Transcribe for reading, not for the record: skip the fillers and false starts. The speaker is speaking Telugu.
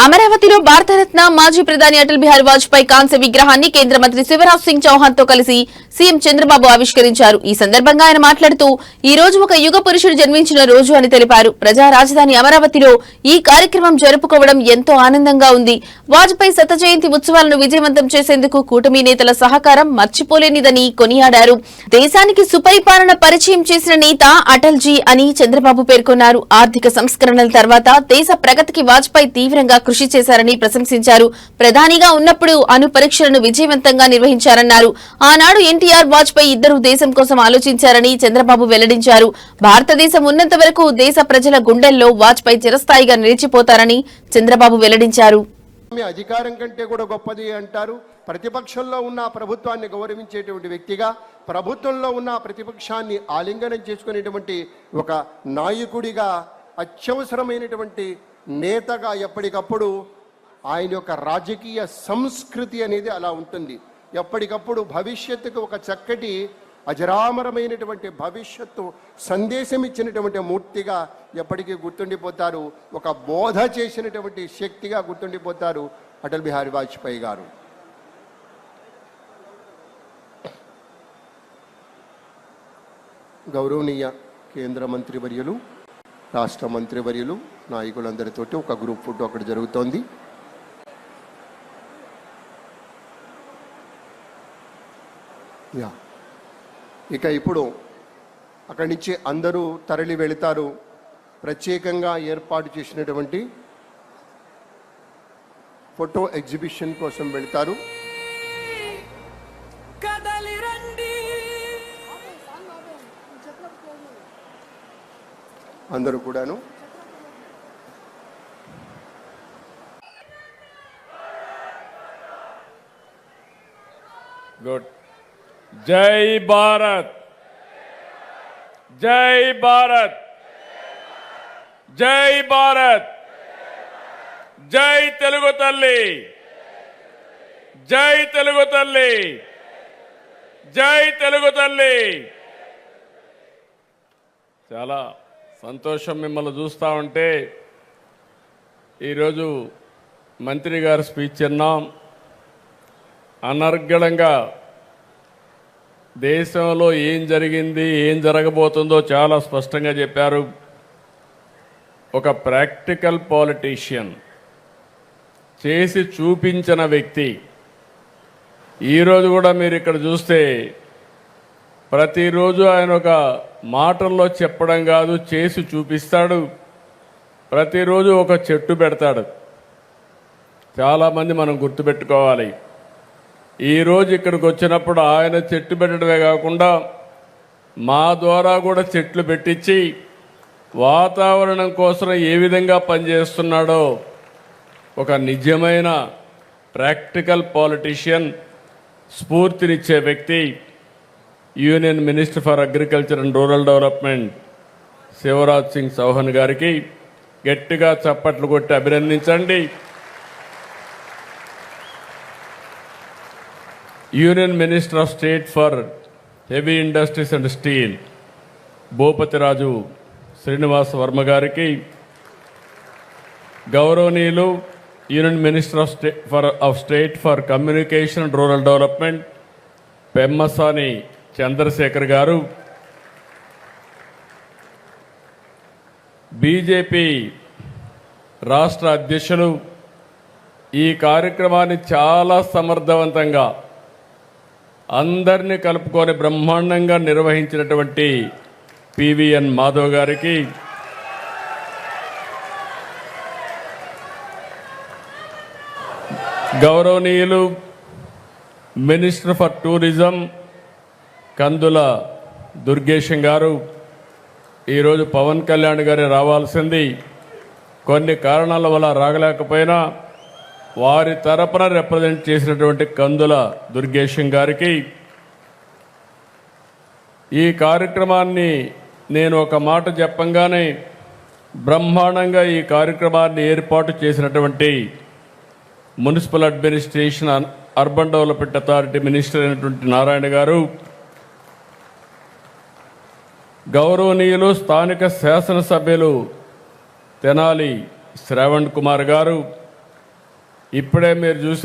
అమరావతిలో భారతరత్న మాజీ ప్రధాని అటల్ బిహారీ వాజ్పేయి కాంస్య విగ్రహాన్ని కేంద్ర మంత్రి శివరాజ్ సింగ్ చౌహాన్ తో కలిసి సీఎం చంద్రబాబు ఆవిష్కరించారు. ఈ సందర్భంగా ఆయన మాట్లాడుతూ ఈ రోజు ఒక యుగ పురుషుడు జన్మించిన రోజు అని తెలిపారు. ప్రజా రాజధాని అమరావతిలో ఈ కార్యక్రమం జరుపుకోవడం ఎంతో ఆనందంగా ఉంది. వాజ్పేయి శత జయంతి ఉత్సవాలను విజయవంతం చేసేందుకు కూటమి నేతల సహకారం మర్చిపోలేనిదని కొనియాడారు. దేశానికి సుపరిపాలన పరిచయం చేసిన నేత అటల్ జీ అని చంద్రబాబు పేర్కొన్నారు. ఆర్థిక సంస్కరణల తర్వాత దేశ ప్రగతికి వాజ్పేయి తీవ్రంగా కృషి చేశారని ప్రశంసించారు. ప్రధానిగా ఉన్నప్పుడు అణు పరీక్షలను విజయవంతంగా నిర్వహించారన్నారు. ఆనాడు ఎన్టీఆర్, వాజ్పేయి ఇద్దరూ దేశం కోసం ఆలోచించారని చంద్రబాబు వెల్లడించారు. భారతదేశం ఉన్నంత వరకు దేశ ప్రజల గుండెల్లో వాజ్పేయి చిరస్థాయిగా నిలిచిపోతారని చంద్రబాబు వెల్లడించారు. అధికారం కంటే కూడా గొప్పది అంటారు. ప్రతిపక్షంలో ఉన్న ప్రభుత్వాన్ని గౌరవించేటువంటి వ్యక్తిగా, ప్రభుత్వంలో ఉన్న ప్రతిపక్షాన్ని ఆలింగనం చేసుకునేటువంటి ఒక నాయకుడిగా, అత్యవసరమైనటువంటి నేతగా ఎప్పటికప్పుడు ఆయన యొక్క రాజకీయ సంస్కృతి అనేది అలా ఉంటుంది. ఎప్పటికప్పుడు భవిష్యత్తుకు ఒక చక్కటి అజరామరమైనటువంటి భవిష్యత్తు సందేశం ఇచ్చినటువంటి మూర్తిగా ఎప్పటికీ గుర్తుండిపోతారు. ఒక బోధ చేసినటువంటి శక్తిగా గుర్తుండిపోతారు అటల్ బిహారీ వాజ్పేయి గారు. గౌరవనీయ కేంద్ర మంత్రివర్యులు, రాష్ట్ర మంత్రివర్యులు, నాయకులందరితోటి ఒక గ్రూప్ ఫోటో అక్కడ జరుగుతోంది. ఇక ఇప్పుడు అక్కడి నుంచి అందరూ తరలి వెళతారు. ప్రత్యేకంగా ఏర్పాటు చేసినటువంటి ఫోటో ఎగ్జిబిషన్ కోసం వెళతారు. అందరూ కూడాను గుడ్. జై భారత్, జై భారత్, జై భారత్, జై తెలుగు తల్లి, జై తెలుగు తల్లి, జై తెలుగు తల్లి. చాలా సంతోషం మిమ్మల్ని చూస్తూ ఉంటే. ఈరోజు మంత్రి గారు స్పీచ్ విన్నాం. అనర్గళంగా దేశంలో ఏం జరిగింది, ఏం జరగబోతుందో చాలా స్పష్టంగా చెప్పారు. ఒక ప్రాక్టికల్ పాలిటీషియన్, చేసి చూపించిన వ్యక్తి. ఈరోజు కూడా మీరు ఇక్కడ చూస్తే ప్రతిరోజు ఆయన ఒక మాటల్లో చెప్పడం కాదు, చేసి చూపిస్తాడు. ప్రతిరోజు ఒక చెట్టు పెడతాడు. చాలామంది మనం గుర్తుపెట్టుకోవాలి. ఈరోజు ఇక్కడికి వచ్చినప్పుడు ఆయన చెట్టు పెట్టడమే కాకుండా మా ద్వారా కూడా చెట్లు పెట్టించి వాతావరణం కోసం ఏ విధంగా పనిచేస్తున్నాడో ఒక నిజమైన ప్రాక్టికల్ పాలిటీషియన్, స్ఫూర్తినిచ్చే వ్యక్తి union minister for agriculture and rural development Shivraj Singh Chouhan గారికి గట్టిగా చప్పట్లు కొట్టి అభినందించండి. Union minister of state for heavy industries and steel Bhupathiraju Srinivas Varma గారికి, గౌరవనీయులు union minister of state for communication and rural development Pemmasani Chandrasekhar గారు, బీజేపీ రాష్ట్ర అధ్యక్షులు, ఈ కార్యక్రమాన్ని చాలా సమర్థవంతంగా అందరినీ కలుపుకొని బ్రహ్మాండంగా నిర్వహించినటువంటి పివిఎన్ మాధవ్ గారికి, గౌరవనీయులు మినిస్టర్ ఫర్ టూరిజం కందుల దుర్గేశం గారు, ఈరోజు పవన్ కళ్యాణ్ గారు రావాల్సింది, కొన్ని కారణాల వల్ల రాగలేకపోయినా వారి తరపున రిప్రజెంట్ చేసినటువంటి కందుల దుర్గేశం గారికి, ఈ కార్యక్రమాన్ని నేను ఒక మాట చెప్పంగానే బ్రహ్మాండంగా ఈ కార్యక్రమాన్ని ఏర్పాటు చేసినటువంటి municipal administration, urban development authority minister అయినటువంటి నారాయణ గారు, గౌరవనీయులు స్థానిక శాసనసభ్యులు తెనాలి శ్రావణ్ కుమార్ గారు, ఇప్పుడే మీరు చూసే